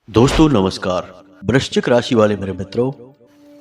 दोस्तों नमस्कार। वृश्चिक राशि वाले मेरे मित्रों,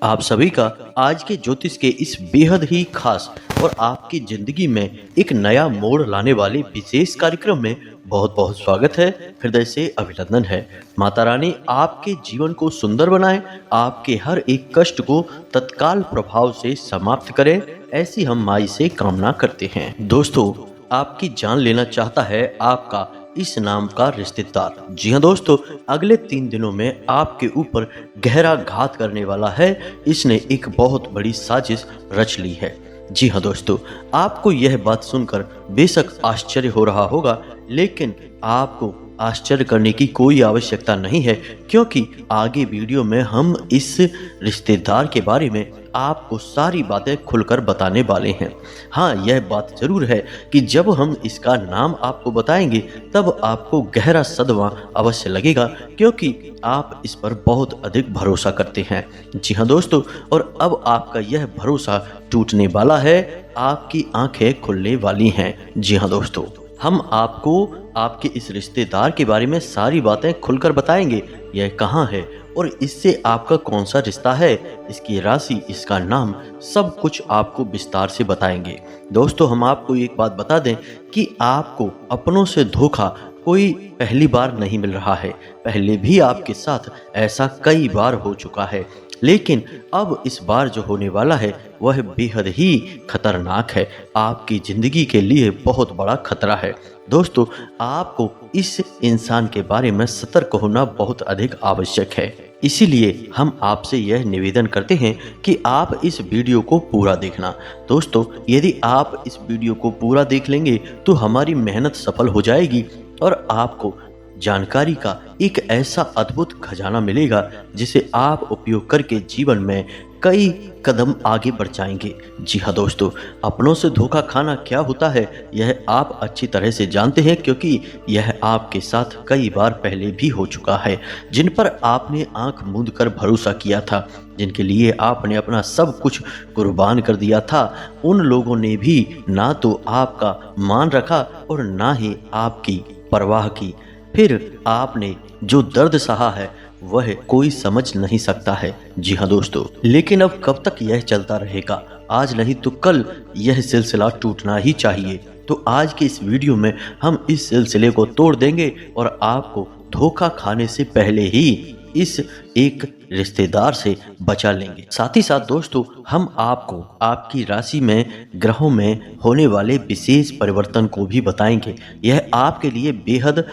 आप सभी का आज के ज्योतिष के इस बेहद ही खास और आपकी जिंदगी में एक नया मोड़ लाने वाले विशेष कार्यक्रम में बहुत बहुत स्वागत है। हृदय से अभिनंदन है। माता रानी आपके जीवन को सुंदर बनाए, आपके हर एक कष्ट को तत्काल प्रभाव से समाप्त करे, ऐसी हम माई से कामना करते हैं। दोस्तों, आपकी जान लेना चाहता है आपका इस नाम का रिश्तेदार। जी हाँ दोस्तों, अगले 3 दिनों में आपके ऊपर गहरा घात करने वाला है। इसने एक बहुत बड़ी साजिश रच ली है। जी हाँ दोस्तों, आपको यह बात सुनकर बेशक आश्चर्य हो रहा होगा, लेकिन आपको आश्चर्य करने की कोई आवश्यकता नहीं है, क्योंकि आगे वीडियो में हम इस रिश्तेदार के बारे में आपको सारी बातें खुलकर बताने वाले हैं। हाँ, यह बात जरूर है कि जब हम इसका नाम आपको बताएंगे तब आपको गहरा सदमा अवश्य लगेगा, क्योंकि आप इस पर बहुत अधिक भरोसा करते हैं। जी हाँ दोस्तों, और अब आपका यह भरोसा टूटने वाला है, आपकी आंखें खुलने वाली हैं। जी हाँ दोस्तों, हम आपको आपके इस रिश्तेदार के बारे में सारी बातें खुलकर बताएंगे। यह कहाँ है और इससे आपका कौन सा रिश्ता है, इसकी राशि, इसका नाम, सब कुछ आपको विस्तार से बताएंगे। दोस्तों, हम आपको एक बात बता दें कि आपको अपनों से धोखा कोई पहली बार नहीं मिल रहा है। पहले भी आपके साथ ऐसा कई बार हो चुका है, लेकिन अब इस बार जो होने वाला है वह बेहद ही खतरनाक है। आपकी जिंदगी के लिए बहुत बड़ा खतरा है। दोस्तों, आपको इस इंसान के बारे में सतर्क होना बहुत अधिक आवश्यक है। इसीलिए हम आपसे यह निवेदन करते हैं कि आप इस वीडियो को पूरा देखना। दोस्तों, यदि आप इस वीडियो को पूरा देख लेंगे तो हमारी मेहनत सफल हो जाएगी और आपको जानकारी का एक ऐसा अद्भुत खजाना मिलेगा जिसे आप उपयोग करके जीवन में कई कदम आगे बढ़ जाएंगे। जी हाँ दोस्तों, अपनों से धोखा खाना क्या होता है यह आप अच्छी तरह से जानते हैं, क्योंकि यह आपके साथ कई बार पहले भी हो चुका है। जिन पर आपने आंख मूंद कर भरोसा किया था, जिनके लिए आपने अपना सब कुछ कुर्बान कर दिया था, उन लोगों ने भी ना तो आपका मान रखा और ना ही आपकी परवाह की। फिर आपने जो दर्द सहा है वह कोई समझ नहीं सकता है। जी हाँ दोस्तों, लेकिन अब कब तक यह चलता रहेगा? आज नहीं तो कल यह सिलसिला टूटना ही चाहिए। तो आज के इस वीडियो में हम इस सिलसिले को तोड़ देंगे और आपको धोखा खाने से पहले ही इस एक रिश्तेदार से बचा लेंगे। साथ ही साथ दोस्तों, हम आपको आपकी राशि में ग्रहों में होने वाले विशेष परिवर्तन को भी बताएंगे। यह आपके लिए बेहद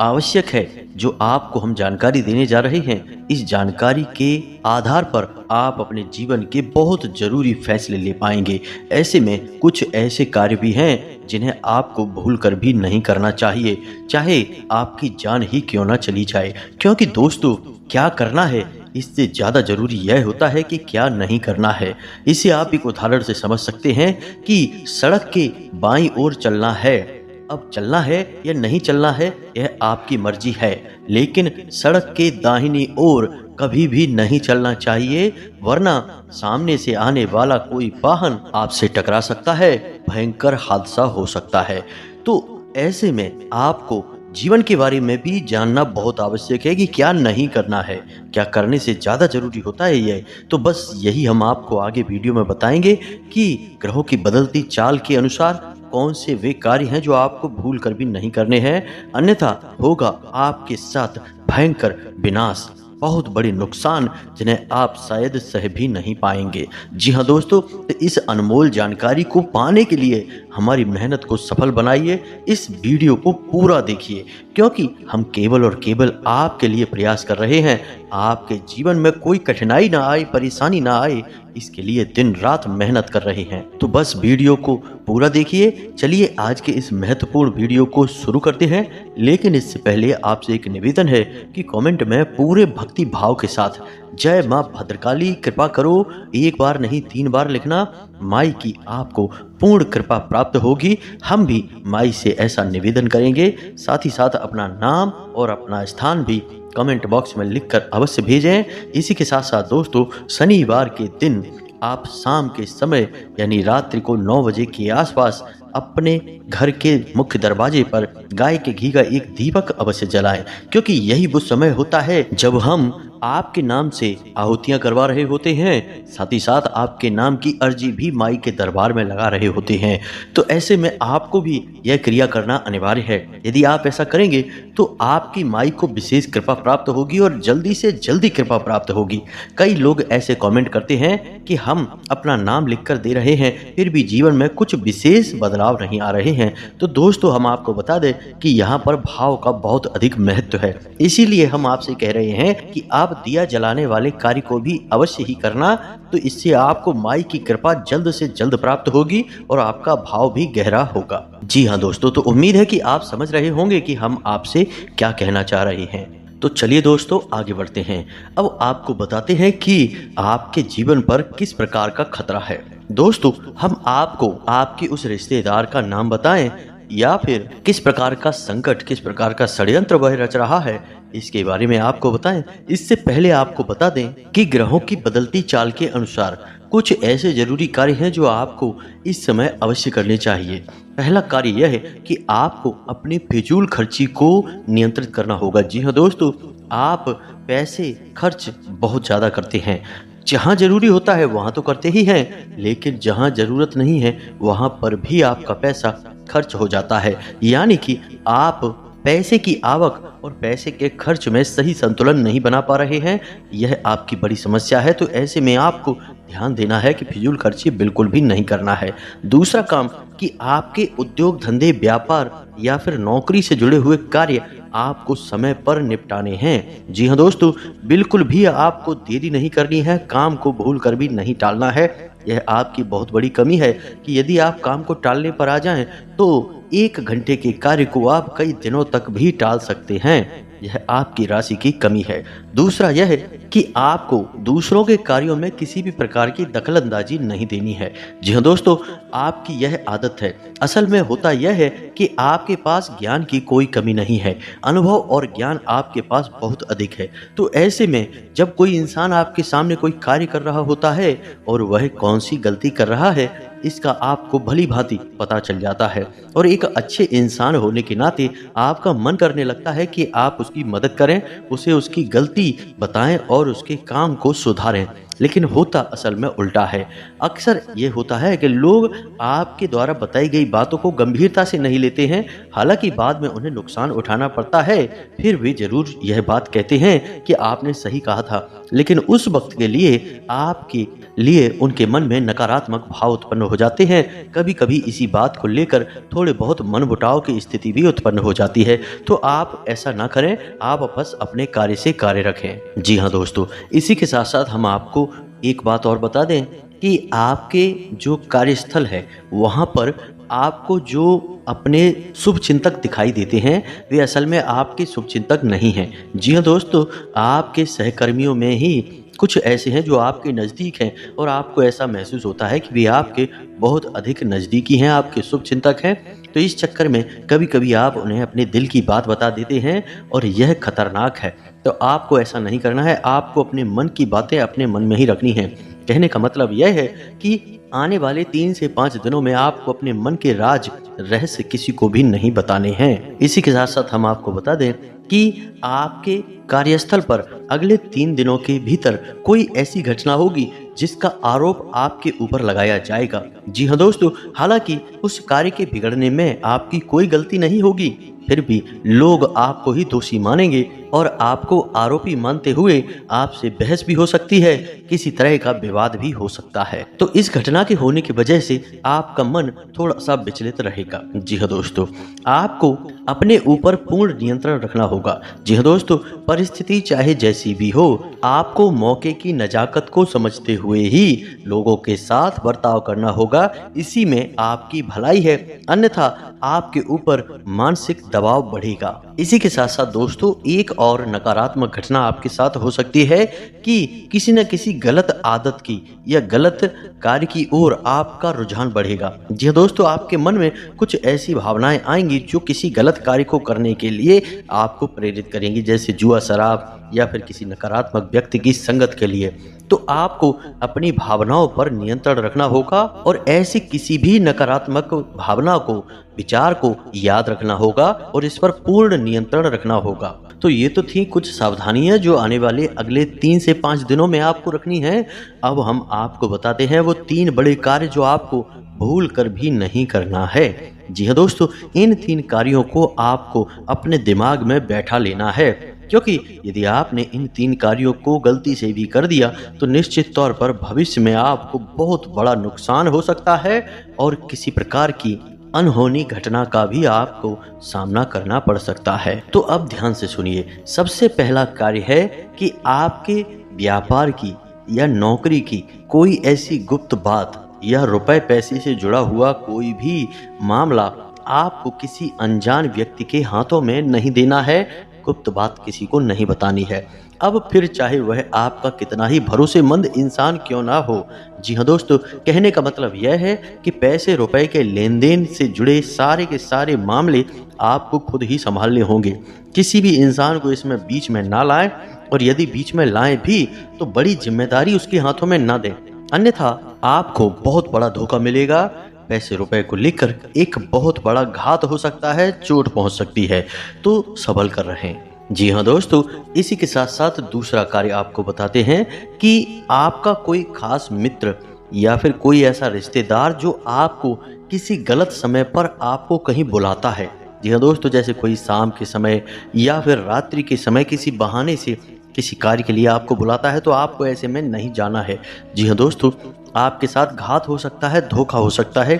आवश्यक है। जो आपको हम जानकारी देने जा रहे हैं, इस जानकारी के आधार पर आप अपने जीवन के बहुत जरूरी फैसले ले पाएंगे। ऐसे में कुछ ऐसे कार्य भी हैं जिन्हें आपको भूल कर भी नहीं करना चाहिए, चाहे आपकी जान ही क्यों ना चली जाए। क्योंकि दोस्तों, क्या करना है इससे ज़्यादा जरूरी यह होता है कि क्या नहीं करना है। इसे आप एक उदाहरण से समझ सकते हैं कि सड़क के बाईं ओर चलना है। अब चलना है या नहीं चलना है यह आपकी मर्जी है, लेकिन सड़क के दाहिनी ओर कभी भी नहीं चलना चाहिए, वरना सामने से आने वाला कोई वाहन आपसे टकरा सकता है, भयंकर हादसा हो सकता है। तो ऐसे में आपको जीवन के बारे में भी जानना बहुत आवश्यक है कि क्या नहीं करना है, क्या करने से ज़्यादा जरूरी होता है यह। तो बस यही हम आपको आगे वीडियो में बताएंगे कि ग्रहों की बदलती चाल के अनुसार कौन से वे कार्य हैं जो आपको भूल कर भी नहीं करने हैं, अन्यथा होगा आपके साथ भयंकर विनाश, बहुत बड़े नुकसान जिन्हें आप शायद सह भी नहीं पाएंगे। जी हाँ दोस्तों, तो इस अनमोल जानकारी को पाने के लिए हमारी मेहनत को सफल बनाइए। इस वीडियो को पूरा देखिए, क्योंकि हम केवल और केवल आपके लिए प्रयास कर रहे हैं। आपके जीवन में कोई कठिनाई ना आए, परेशानी ना आए, इसके लिए दिन रात मेहनत कर रहे हैं। तो बस वीडियो को पूरा देखिए। चलिए आज के इस महत्वपूर्ण वीडियो को शुरू करते हैं, लेकिन इससे पहले आपसे एक निवेदन है कि कमेंट में पूरे भक्ति भाव के साथ जय माँ भद्रकाली कृपा करो, एक बार नहीं 3 बार लिखना। माई की आपको पूर्ण कृपा प्राप्त होगी। हम भी माई से ऐसा निवेदन करेंगे। साथ ही साथ अपना नाम और अपना स्थान भी कमेंट बॉक्स में लिखकर अवश्य भेजें। इसी के साथ साथ दोस्तों, शनिवार के दिन आप शाम के समय यानी रात्रि को 9 बजे के आसपास अपने घर के मुख्य दरवाजे पर गाय के घी का एक दीपक अवश्य जलाएं, क्योंकि यही वो समय होता है जब हम आपके नाम से आहुतियां करवा रहे होते हैं, साथ ही साथ आपके नाम की अर्जी भी माई के दरबार में लगा रहे होते हैं। तो ऐसे में आपको भी यह क्रिया करना अनिवार्य है। यदि आप ऐसा करेंगे तो आपकी माई को विशेष कृपा प्राप्त होगी और जल्दी से जल्दी कृपा प्राप्त होगी। कई लोग ऐसे कमेंट करते हैं कि हम अपना नाम लिखकर दे रहे हैं, फिर भी जीवन में कुछ विशेष बदलाव नहीं आ रहे हैं। तो दोस्तों, हम आपको बता दें कि यहाँ पर भाव का बहुत अधिक महत्व है। इसीलिए हम आपसे कह रहे हैं कि आप दिया जलाने वाले कार्य को भी अवश्य ही करना, तो इससे आपको माई की कृपा जल्द से जल्द प्राप्त होगी और आपका भाव भी गहरा होगा। जी हाँ दोस्तों, तो उम्मीद है कि आप समझ रहे होंगे कि हम आपसे क्या कहना चाह रहे हैं। तो चलिए दोस्तों, आगे बढ़ते हैं। अब आपको बताते हैं कि आपके जीवन पर किस प्रकार का खतरा है। दोस्तों, हम आपको आपके उस रिश्तेदार का नाम बताएं या फिर किस प्रकार का संकट, किस प्रकार का षड्यंत्र वह रच रहा है, इसके बारे में आपको बताएं। इससे पहले आपको बता दें कि ग्रहों की बदलती चाल के अनुसार कुछ ऐसे जरूरी कार्य हैं जो आपको इस समय अवश्य करने चाहिए। पहला कार्य यह है कि आपको अपनी फिजूल खर्ची को नियंत्रित करना होगा। जी हाँ दोस्तों, आप पैसे खर्च बहुत ज़्यादा करते हैं। जहाँ जरूरी होता है वहाँ तो करते ही हैं, लेकिन जहाँ जरूरत नहीं है वहाँ पर भी आपका पैसा खर्च हो जाता है। यानी कि आप पैसे की आवक और पैसे के खर्च में सही संतुलन नहीं बना पा रहे हैं। यह आपकी बड़ी समस्या है। तो ऐसे में आपको ध्यान देना है कि फिजूल खर्ची बिल्कुल भी नहीं करना है। दूसरा काम कि आपके उद्योग धंधे, व्यापार या फिर नौकरी से जुड़े हुए कार्य आपको समय पर निपटाने हैं। जी हाँ दोस्तों, बिल्कुल भी आपको देरी नहीं करनी है, काम को भूल कर भी नहीं टालना है। यह आपकी बहुत बड़ी कमी है कि यदि आप काम को टालने पर आ जाएं तो 1 घंटे के कार्य को आप कई दिनों तक भी टाल सकते हैं। यह आपकी राशि की कमी है। दूसरा यह है कि आपको दूसरों के कार्यों में किसी भी प्रकार की दखलंदाजी नहीं देनी है। जी हाँ दोस्तों, आपकी यह आदत है। असल में होता यह है कि आपके पास ज्ञान की कोई कमी नहीं है, अनुभव और ज्ञान आपके पास बहुत अधिक है। तो ऐसे में जब कोई इंसान आपके सामने कोई कार्य कर रहा होता है और वह कौन सी गलती कर रहा है, इसका आपको भली भांति पता चल जाता है और एक अच्छे इंसान होने के नाते आपका मन करने लगता है कि आप उसकी मदद करें, उसे उसकी गलती बताएं और उसके काम को सुधारें। लेकिन होता असल में उल्टा है। अक्सर ये होता है कि लोग आपके द्वारा बताई गई बातों को गंभीरता से नहीं लेते हैं। हालांकि बाद में उन्हें नुकसान उठाना पड़ता है, फिर वे जरूर यह बात कहते हैं कि आपने सही कहा था, लेकिन उस वक्त के लिए आपके लिए उनके मन में नकारात्मक भाव उत्पन्न हो जाते हैं। कभी कभी इसी बात को लेकर थोड़े बहुत मनमुटाव की स्थिति भी उत्पन्न हो जाती है। तो आप ऐसा ना करें, आप बस अपने कार्य से कार्य रखें। जी हाँ दोस्तों, इसी के साथ साथ हम आपको एक बात और बता दें कि आपके जो कार्यस्थल है वहाँ पर आपको जो अपने शुभ चिंतक दिखाई देते हैं वे असल में आपके शुभ चिंतक नहीं हैं। जी हाँ दोस्तों, आपके सहकर्मियों में ही कुछ ऐसे हैं जो आपके नज़दीक हैं और आपको ऐसा महसूस होता है कि वे आपके बहुत अधिक नज़दीकी हैं, आपके शुभ चिंतक हैं। तो इस चक्कर में कभी कभी आप उन्हें अपने दिल की बात बता देते हैं और यह खतरनाक है। तो आपको ऐसा नहीं करना है, आपको अपने मन की बातें अपने मन में ही रखनी है। कहने का मतलब यह है कि आने वाले 3 से 5 दिनों में आपको अपने मन के राज रहस्य किसी को भी नहीं बताने हैं। इसी के साथ साथ हम आपको बता दें कि आपके कार्यस्थल पर अगले 3 दिनों के भीतर कोई ऐसी घटना होगी जिसका आरोप आपके ऊपर लगाया जाएगा। जी हाँ दोस्तों, हालांकि उस कार्य के बिगड़ने में आपकी कोई गलती नहीं होगी, फिर भी लोग आपको ही दोषी मानेंगे और आपको आरोपी मानते हुए आपसे बहस भी हो सकती है, किसी तरह का विवाद भी हो सकता है। तो इस घटना के होने की वजह से आपका मन थोड़ा सा विचलित रहेगा। जी हाँ दोस्तों, आपको अपने ऊपर पूर्ण नियंत्रण रखना होगा। जी हाँ दोस्तों, परिस्थिति चाहे जैसी भी हो, आपको मौके की नजाकत को समझते हुए ही लोगों के साथ बर्ताव करना होगा। इसी में आपकी भलाई है, अन्यथा आपके ऊपर मानसिक दबाव बढ़ेगा। इसी के साथ साथ दोस्तों, एक और नकारात्मक घटना आपके साथ हो सकती है कि किसी न किसी गलत आदत की या गलत कार्य की ओर आपका रुझान बढ़ेगा। जी दोस्तों, आपके मन में कुछ ऐसी भावनाएं आएंगी जो किसी गलत कार्य को करने के लिए आपको प्रेरित करेंगी, जैसे जुआ, शराब या फिर किसी नकारात्मक व्यक्ति की संगत के लिए, तो आपको अपनी भावनाओं पर नियंत्रण रखना होगा और ऐसी किसी भी नकारात्मक भावना को, विचार को याद रखना होगा और इस पर पूर्ण नियंत्रण रखना होगा। तो ये तो थी कुछ सावधानियां जो आने वाले अगले 3 से 5 दिनों में आपको रखनी है। अब हम आपको बताते हैं वो 3 बड़े कार्य जो आपको भूल कर भी नहीं करना है। जी हाँ दोस्तों, इन 3 कार्यों को आपको अपने दिमाग में बैठा लेना है, क्योंकि यदि आपने इन 3 कार्यों को गलती से भी कर दिया तो निश्चित तौर पर भविष्य में आपको बहुत बड़ा नुकसान हो सकता है और किसी प्रकार की अनहोनी घटना का भी आपको सामना करना पड़ सकता है। तो अब ध्यान से सुनिए। सबसे पहला कार्य है कि आपके व्यापार की या नौकरी की कोई ऐसी गुप्त बात या रुपए पैसे से जुड़ा हुआ कोई भी मामला आपको किसी अनजान व्यक्ति के हाथों में नहीं देना है। गुप्त बात किसी को नहीं बतानी है। अब फिर चाहे वह आपका कितना ही भरोसेमंद इंसान क्यों ना हो। जी हाँ दोस्तों, कहने का मतलब यह है कि पैसे रुपए के लेन देन से जुड़े सारे के सारे मामले आपको खुद ही संभालने होंगे। किसी भी इंसान को इसमें बीच में ना लाएं, और यदि बीच में लाएं भी तो बड़ी जिम्मेदारी उसके हाथों में ना दें, अन्यथा आपको बहुत बड़ा धोखा मिलेगा। पैसे रुपए को लेकर एक बहुत बड़ा घात हो सकता है, चोट पहुंच सकती है, तो संभल कर रहें। जी हाँ दोस्तों, इसी के साथ साथ दूसरा कार्य आपको बताते हैं कि आपका कोई खास मित्र या फिर कोई ऐसा रिश्तेदार जो आपको किसी गलत समय पर आपको कहीं बुलाता है। जी हाँ दोस्तों, जैसे कोई शाम के समय या फिर रात्रि के समय किसी बहाने से किसी कार्य के लिए आपको बुलाता है, तो आपको ऐसे में नहीं जाना है। जी हाँ दोस्तों, आपके साथ घात हो सकता है, धोखा हो सकता है।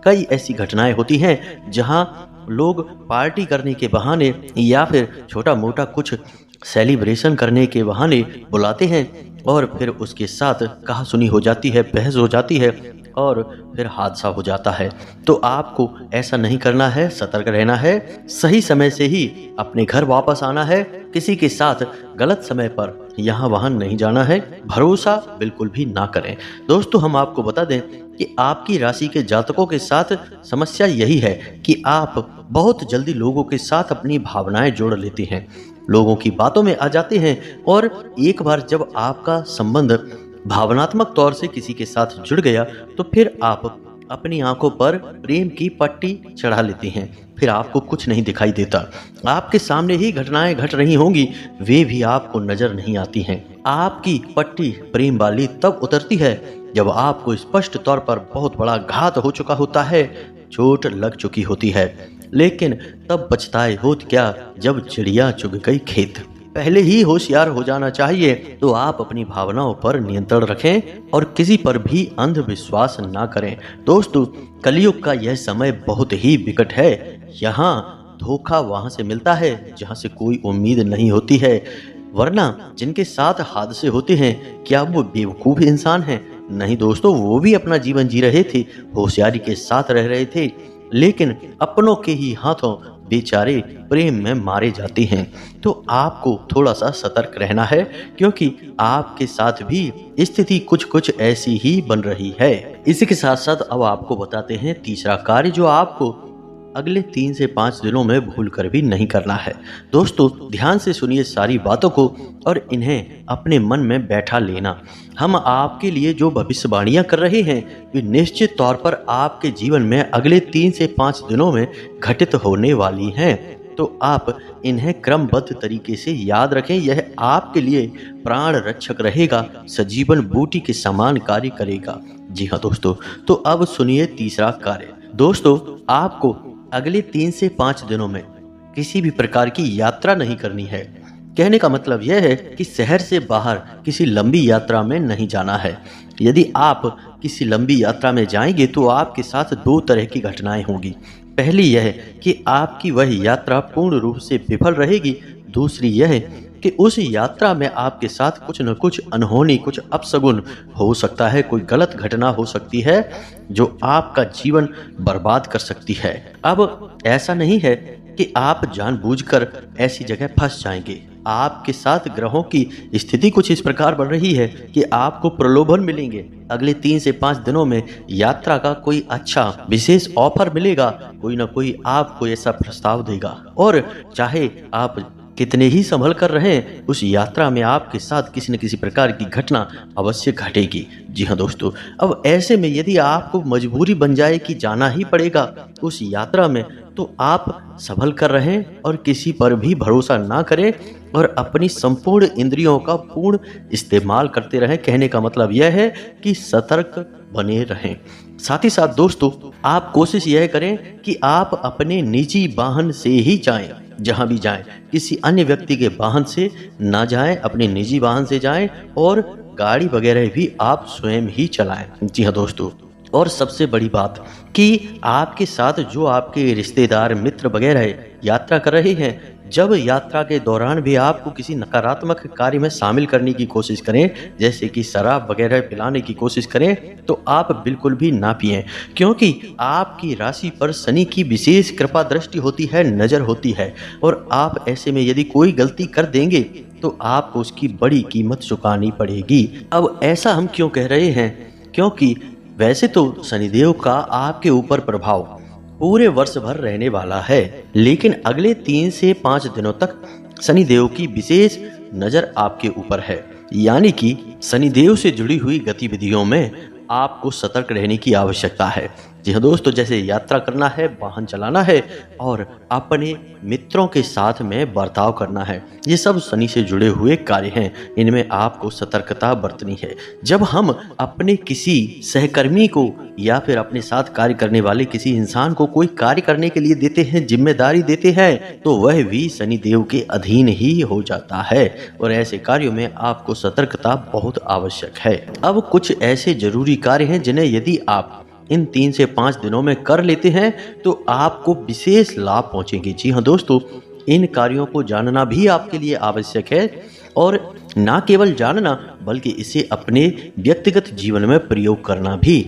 कई ऐसी घटनाएं होती हैं जहां लोग पार्टी करने के बहाने या फिर छोटा मोटा कुछ सेलिब्रेशन करने के बहाने बुलाते हैं और फिर उसके साथ कहासुनी हो जाती है, बहस हो जाती है और फिर हादसा हो जाता है। तो आपको ऐसा नहीं करना है, सतर्क रहना है, सही समय से ही अपने घर वापस आना है। किसी के साथ गलत समय पर यहाँ वहाँ नहीं जाना है, भरोसा बिल्कुल भी ना करें। दोस्तों, हम आपको बता दें कि आपकी राशि के जातकों के साथ समस्या यही है कि आप बहुत जल्दी लोगों के साथ अपनी भावनाएं जोड़ लेते हैं, लोगों की बातों में आ जाते हैं और एक बार जब आपका संबंध भावनात्मक तौर से किसी के साथ जुड़ गया तो फिर आप अपनी आंखों पर प्रेम की पट्टी चढ़ा लेते हैं। फिर आपको कुछ नहीं दिखाई देता, आपके सामने ही घटनाएं घट रही होंगी, वे भी आपको नजर नहीं आती हैं। आपकी पट्टी प्रेम वाली तब उतरती है जब आपको स्पष्ट तौर पर बहुत बड़ा घात हो चुका होता है, चोट लग चुकी होती है। लेकिन तब पछताए होत क्या जब चिड़िया चुग गई खेत। पहले ही होशियार हो जाना चाहिए। तो आप अपनी भावनाओं पर नियंत्रण रखें और किसी पर भी अंधविश्वास ना करें। दोस्तों, कलयुग का यह समय बहुत ही विकट है। यहाँ धोखा वहाँ से मिलता है जहाँ से कोई उम्मीद नहीं होती है, वरना जिनके साथ हादसे होते हैं क्या वो बेवकूफ इंसान हैं? नहीं दोस्तों, वो भी अपना जीवन जी रहे थे, होशियारी के साथ रह रहे थे, लेकिन अपनों के ही हाथों बेचारे प्रेम में मारे जाते हैं। तो आपको थोड़ा सा सतर्क रहना है, क्योंकि आपके साथ भी स्थिति कुछ ऐसी ही बन रही है। इसी के साथ साथ अब आपको बताते हैं तीसरा कार्य जो आपको अगले 3 से 5 दिनों में भूल कर भी नहीं करना है। दोस्तों, ध्यान से सुनिए सारी बातों को और इन्हें अपने मन में बैठा लेना। हम आपके लिए जो भविष्यवाणियां कर रहे हैं वे निश्चित तौर पर आपके जीवन में अगले 3 से 5 दिनों में घटित होने वाली हैं। तो आप इन्हें क्रमबद्ध तरीके से याद रखें। यह आपके लिए प्राण रक्षक रहेगा, सजीवन बूटी के समान कार्य करेगा। जी हाँ दोस्तों, तो अब सुनिए तीसरा कार्य। दोस्तों, आपको अगले 3 से 5 दिनों में किसी भी प्रकार की यात्रा नहीं करनी है। कहने का मतलब यह है कि शहर से बाहर किसी लंबी यात्रा में नहीं जाना है। यदि आप किसी लंबी यात्रा में जाएंगे तो आपके साथ 2 तरह की घटनाएं होंगी। पहली यह कि आपकी वह यात्रा पूर्ण रूप से विफल रहेगी। दूसरी यह कि उस यात्रा में आपके साथ कुछ न कुछ अनहोनी, कुछ अपशगुन हो सकता है, कोई गलत घटना हो सकती है जो आपका जीवन बर्बाद कर सकती है। अब ऐसा नहीं है कि आप जानबूझकर ऐसी जगह फंस जाएंगे। आपके साथ ग्रहों की स्थिति कुछ इस प्रकार बन रही है कि आपको प्रलोभन मिलेंगे। अगले 3 से 5 दिनों में यात्रा का कोई अच्छा विशेष ऑफर मिलेगा, कोई ना कोई आपको ऐसा प्रस्ताव देगा। और चाहे आप कितने ही संभल कर रहें, उस यात्रा में आपके साथ किसी न किसी प्रकार की घटना अवश्य घटेगी। जी हाँ दोस्तों, अब ऐसे में यदि आपको मजबूरी बन जाए कि जाना ही पड़ेगा उस यात्रा में, तो आप संभल कर रहें और किसी पर भी भरोसा ना करें और अपनी संपूर्ण इंद्रियों का पूर्ण इस्तेमाल करते रहें। कहने का मतलब यह है कि सतर्क बने रहें। साथ ही साथ दोस्तों, आप कोशिश यह करें कि आप अपने निजी वाहन से ही जाएं। जहां भी जाएं, किसी अन्य व्यक्ति के वाहन से ना जाएं, अपने निजी वाहन से जाएं और गाड़ी वगैरह भी आप स्वयं ही चलाएं। जी हाँ दोस्तों, और सबसे बड़ी बात कि आपके साथ जो आपके रिश्तेदार, मित्र वगैरह यात्रा कर रहे हैं, जब यात्रा के दौरान भी आपको किसी नकारात्मक कार्य में शामिल करने की कोशिश करें, जैसे कि शराब वगैरह पिलाने की कोशिश करें, तो आप बिल्कुल भी ना पिएं, क्योंकि आपकी राशि पर शनि की विशेष कृपा दृष्टि होती है, नज़र होती है। और आप ऐसे में यदि कोई गलती कर देंगे तो आपको उसकी बड़ी कीमत चुकानी पड़ेगी। अब ऐसा हम क्यों कह रहे हैं? क्योंकि वैसे तो शनिदेव का आपके ऊपर प्रभाव पूरे वर्ष भर रहने वाला है, लेकिन अगले 3 से 5 दिनों तक शनिदेव की विशेष नज़र आपके ऊपर है। यानी कि शनिदेव से जुड़ी हुई गतिविधियों में आपको सतर्क रहने की आवश्यकता है। जी हाँ दोस्तों, जैसे यात्रा करना है, वाहन चलाना है और अपने मित्रों के साथ में बर्ताव करना है, ये सब शनि से जुड़े हुए कार्य हैं। इनमें आपको सतर्कता बरतनी है। जब हम अपने किसी सहकर्मी को या फिर अपने साथ कार्य करने वाले किसी इंसान को कोई कार्य करने के लिए देते हैं, जिम्मेदारी देते हैं, तो वह भी शनिदेव के अधीन ही हो जाता है और ऐसे कार्यों में आपको सतर्कता बहुत आवश्यक है। अब कुछ ऐसे जरूरी कार्य हैं जिन्हें यदि आप इन 3 से 5 दिनों में कर लेते हैं तो आपको विशेष लाभ पहुंचेंगे। जी हाँ दोस्तों, इन कार्यों को जानना भी आपके लिए आवश्यक है और ना केवल जानना बल्कि इसे अपने व्यक्तिगत जीवन में प्रयोग करना भी।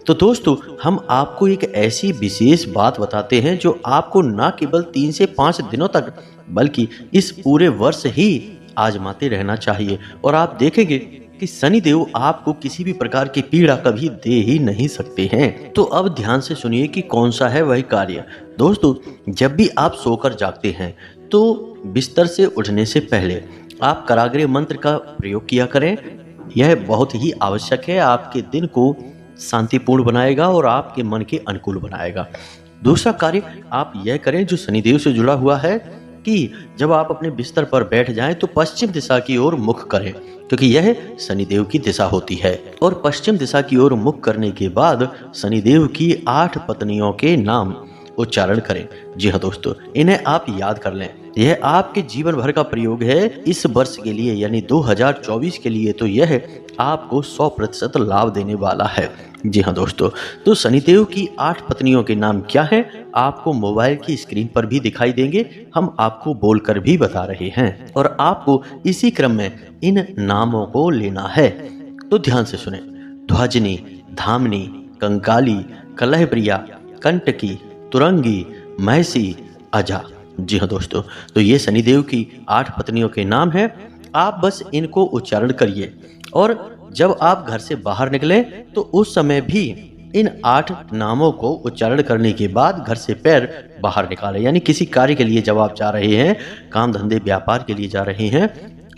तो दोस्तों, हम आपको एक ऐसी विशेष बात बताते हैं जो आपको ना केवल 3 से 5 दिनों तक बल्कि इस पूरे वर्ष ही आजमाते रहना चाहिए और आप देखेंगे कि शनिदेव आपको किसी भी प्रकार की पीड़ा कभी दे ही नहीं सकते हैं। तो अब ध्यान से सुनिए कि कौन सा है वही कार्य। दोस्तों, जब भी आप सोकर जागते हैं तो बिस्तर से उठने से पहले आप कराग्रे मंत्र का प्रयोग किया करें। यह बहुत ही आवश्यक है, आपके दिन को शांतिपूर्ण बनाएगा और आपके मन के अनुकूल बनाएगा। दूसरा कार्य आप यह करें जो शनिदेव से जुड़ा हुआ है कि जब आप अपने बिस्तर पर बैठ जाएं तो पश्चिम दिशा की ओर मुख करें, क्योंकि यह शनिदेव की दिशा होती है। और पश्चिम दिशा की ओर मुख करने के बाद शनिदेव की 8 पत्नियों के नाम उच्चारण करें। जी हाँ दोस्तों, इन्हें आप याद कर लें। यह आपके जीवन भर का प्रयोग है। इस वर्ष के लिए यानी 2024 के लिए तो यह आपको 100% लाभ देने वाला है। जी हाँ दोस्तों, तो शनिदेव की 8 पत्नियों के नाम क्या हैं आपको मोबाइल की स्क्रीन पर भी दिखाई देंगे। हम आपको बोलकर भी बता रहे हैं और आपको इसी क्रम में इन नामों को लेना है। तो ध्यान से सुने। ध्वजनी, धामनी, कंकाली, कलहप्रिया, कंटकी, तुरंगी, महसी, अजा। जी हाँ दोस्तों, तो ये शनिदेव की 8 पत्नियों के नाम हैं। आप बस इनको उच्चारण करिए और जब आप घर से बाहर निकलें तो उस समय भी इन 8 नामों को उच्चारण करने के बाद घर से पैर बाहर निकालें। यानी किसी कार्य के लिए जब आप जा रहे हैं, काम धंधे व्यापार के लिए जा रहे हैं,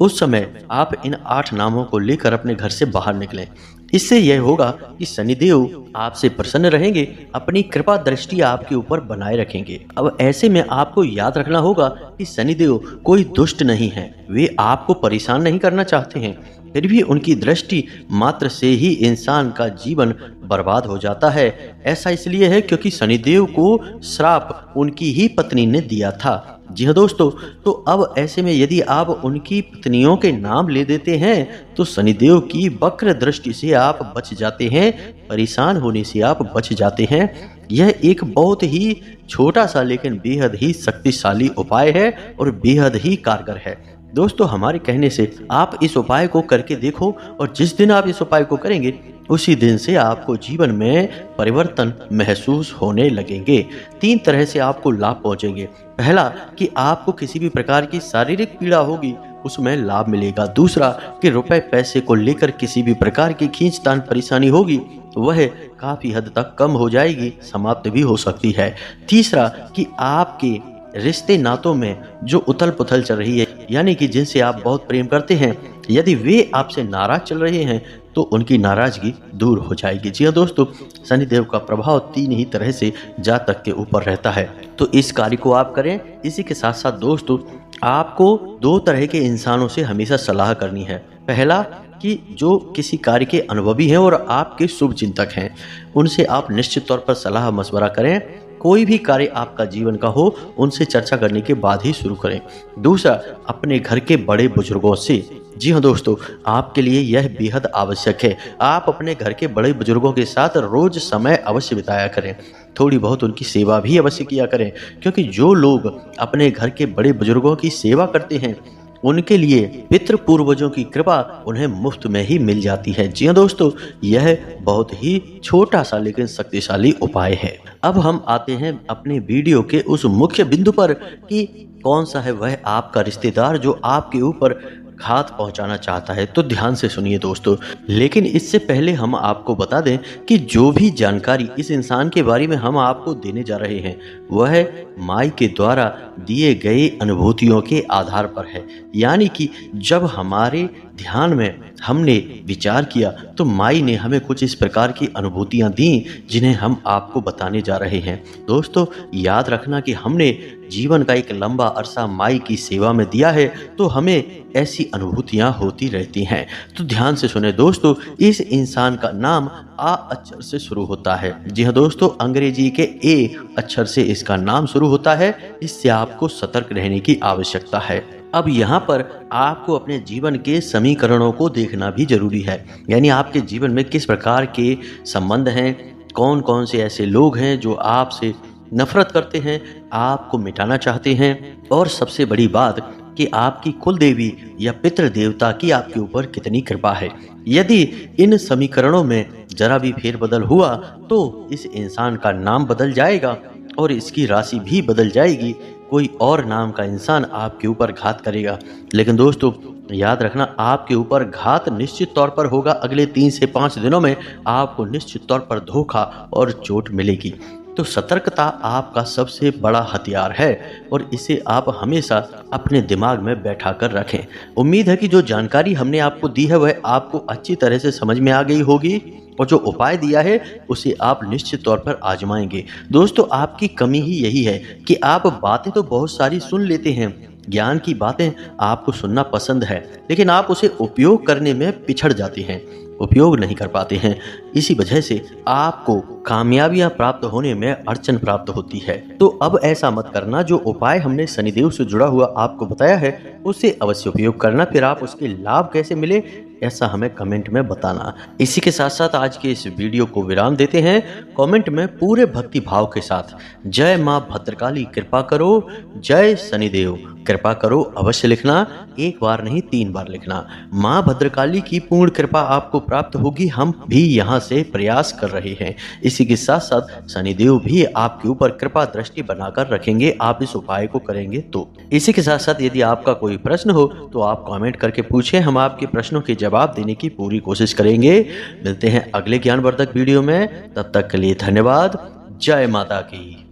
उस समय आप इन 8 नामों को लेकर अपने घर से बाहर निकलें। इससे यह होगा कि शनिदेव आपसे प्रसन्न रहेंगे, अपनी कृपा दृष्टि आपके ऊपर बनाए रखेंगे। अब ऐसे में आपको याद रखना होगा कि शनिदेव कोई दुष्ट नहीं है, वे आपको परेशान नहीं करना चाहते हैं, फिर भी उनकी दृष्टि मात्र से ही इंसान का जीवन बर्बाद हो जाता है। ऐसा इसलिए है क्योंकि शनिदेव को श्राप उनकी ही पत्नी ने दिया था। जी हाँ दोस्तों, तो अब ऐसे में यदि आप उनकी पत्नियों के नाम ले देते हैं तो शनिदेव की वक्र दृष्टि से आप बच जाते हैं, परेशान होने से आप बच जाते हैं। यह एक बहुत ही छोटा सा लेकिन बेहद ही शक्तिशाली उपाय है और बेहद ही कारगर है। दोस्तों, हमारे कहने से आप इस उपाय को करके देखो और जिस दिन आप इस उपाय को करेंगे उसी दिन से आपको जीवन में परिवर्तन महसूस होने लगेंगे। 3 तरह से आपको लाभ पहुंचेंगे। पहला कि आपको किसी भी प्रकार की शारीरिक पीड़ा होगी उसमें लाभ मिलेगा। दूसरा कि रुपए पैसे को लेकर किसी भी प्रकार की खींचतान परेशानी होगी वह काफी हद तक कम हो जाएगी, समाप्त भी हो सकती है। तीसरा कि आपके रिश्ते नातों में जो उथल पुथल चल रही है, यानी कि जिनसे आप बहुत प्रेम करते हैं, यदि वे आपसे नाराज चल रहे हैं तो उनकी नाराजगी दूर हो जाएगी। जी हाँ दोस्तों, शनिदेव का प्रभाव 3 ही तरह से जातक के ऊपर रहता है, तो इस कार्य को आप करें। इसी के साथ साथ दोस्तों, आपको 2 तरह के इंसानों से हमेशा सलाह करनी है। पहला कि जो किसी कार्य के अनुभवी हैं और आपके शुभ चिंतक हैं, उनसे आप निश्चित तौर पर सलाह मशवरा करें। कोई भी कार्य आपका जीवन का हो, उनसे चर्चा करने के बाद ही शुरू करें। दूसरा, अपने घर के बड़े बुजुर्गों से। जी हाँ दोस्तों, आपके लिए यह बेहद आवश्यक है। आप अपने घर के बड़े बुजुर्गों के साथ रोज समय अवश्य बिताया करें। थोड़ी बहुत उनकी सेवा भी अवश्य किया करें, क्योंकि जो लोग अपने घर के बड़े बुजुर्गों की सेवा करते हैं, उनके लिए पितृ पूर्वजों की कृपा उन्हें मुफ्त में ही मिल जाती है। जी हाँ दोस्तों, यह बहुत ही छोटा सा लेकिन शक्तिशाली उपाय है। अब हम आते हैं अपने वीडियो के उस मुख्य बिंदु पर कि कौन सा है वह आपका रिश्तेदार जो आपके ऊपर घात पहुंचाना चाहता है। तो ध्यान से सुनिए दोस्तों, लेकिन इससे पहले हम आपको बता दें कि जो भी जानकारी इस इंसान के बारे में हम आपको देने जा रहे हैं, वह माई के द्वारा दिए गए अनुभूतियों के आधार पर है। यानी कि जब हमारे ध्यान में हमने विचार किया तो माई ने हमें कुछ इस प्रकार की अनुभूतियां दी, जिन्हें हम आपको बताने जा रहे हैं। दोस्तों, याद रखना कि हमने जीवन का एक लंबा अरसा माई की सेवा में दिया है, तो हमें ऐसी अनुभूतियां होती रहती हैं। तो ध्यान से सुने दोस्तों, इस इंसान का नाम आ अक्षर से शुरू होता है। जी हाँ दोस्तों, अंग्रेजी के ए अक्षर से इसका नाम शुरू होता है। इससे आपको सतर्क रहने की आवश्यकता है। अब यहाँ पर आपको अपने जीवन के समीकरणों को देखना भी जरूरी है, यानी आपके जीवन में किस प्रकार के संबंध हैं, कौन कौन से ऐसे लोग हैं जो आपसे नफरत करते हैं, आपको मिटाना चाहते हैं, और सबसे बड़ी बात कि आपकी कुल देवी या पितृ देवता की आपके ऊपर कितनी कृपा है। यदि इन समीकरणों में जरा भी फेरबदल हुआ तो इस इंसान का नाम बदल जाएगा और इसकी राशि भी बदल जाएगी। कोई और नाम का इंसान आपके ऊपर घात करेगा। लेकिन दोस्तों, याद रखना, आपके ऊपर घात निश्चित तौर पर होगा। अगले 3 से 5 दिनों में आपको निश्चित तौर पर धोखा और चोट मिलेगी। तो सतर्कता आपका सबसे बड़ा हथियार है और इसे आप हमेशा अपने दिमाग में बैठा कर रखें। उम्मीद है कि जो जानकारी हमने आपको दी है वह आपको अच्छी तरह से समझ में आ गई होगी, और जो उपाय दिया है उसे आप निश्चित तौर पर आजमाएंगे। दोस्तों, आपकी कमी ही यही है कि आप बातें तो बहुत सारी सुन लेते हैं, ज्ञान की बातें आपको सुनना पसंद है, लेकिन आप उसे उपयोग करने में पिछड़ जाते हैं, उपयोग नहीं कर पाते हैं। इसी वजह से आपको कामयाबियां प्राप्त होने में अड़चन प्राप्त होती है। तो अब ऐसा मत करना। जो उपाय हमने शनिदेव से जुड़ा हुआ आपको बताया है, उसे अवश्य उपयोग करना। फिर आप उसके लाभ कैसे मिले, ऐसा हमें कमेंट में बताना। इसी के साथ साथ आज के इस वीडियो को विराम देते हैं। कमेंट में पूरे भक्ति भाव के साथ जय मां भद्रकाली कृपा करो, जय शनिदेव कृपा करो अवश्य लिखना। 1 बार नहीं, 3 बार लिखना। मां भद्रकाली की पूर्ण कृपा आपको प्राप्त होगी, हम भी यहाँ से प्रयास कर रहे हैं। इसी के साथ साथ शनिदेव भी आपके ऊपर कृपा दृष्टि बनाकर रखेंगे, आप इस उपाय को करेंगे तो। इसी के साथ साथ यदि आपका कोई प्रश्न हो तो आप कमेंट करके पूछें, हम आपके प्रश्नों के जवाब देने की पूरी कोशिश करेंगे। मिलते हैं अगले ज्ञानवर्धक वीडियो में, तब तक के लिए धन्यवाद। जय माता की।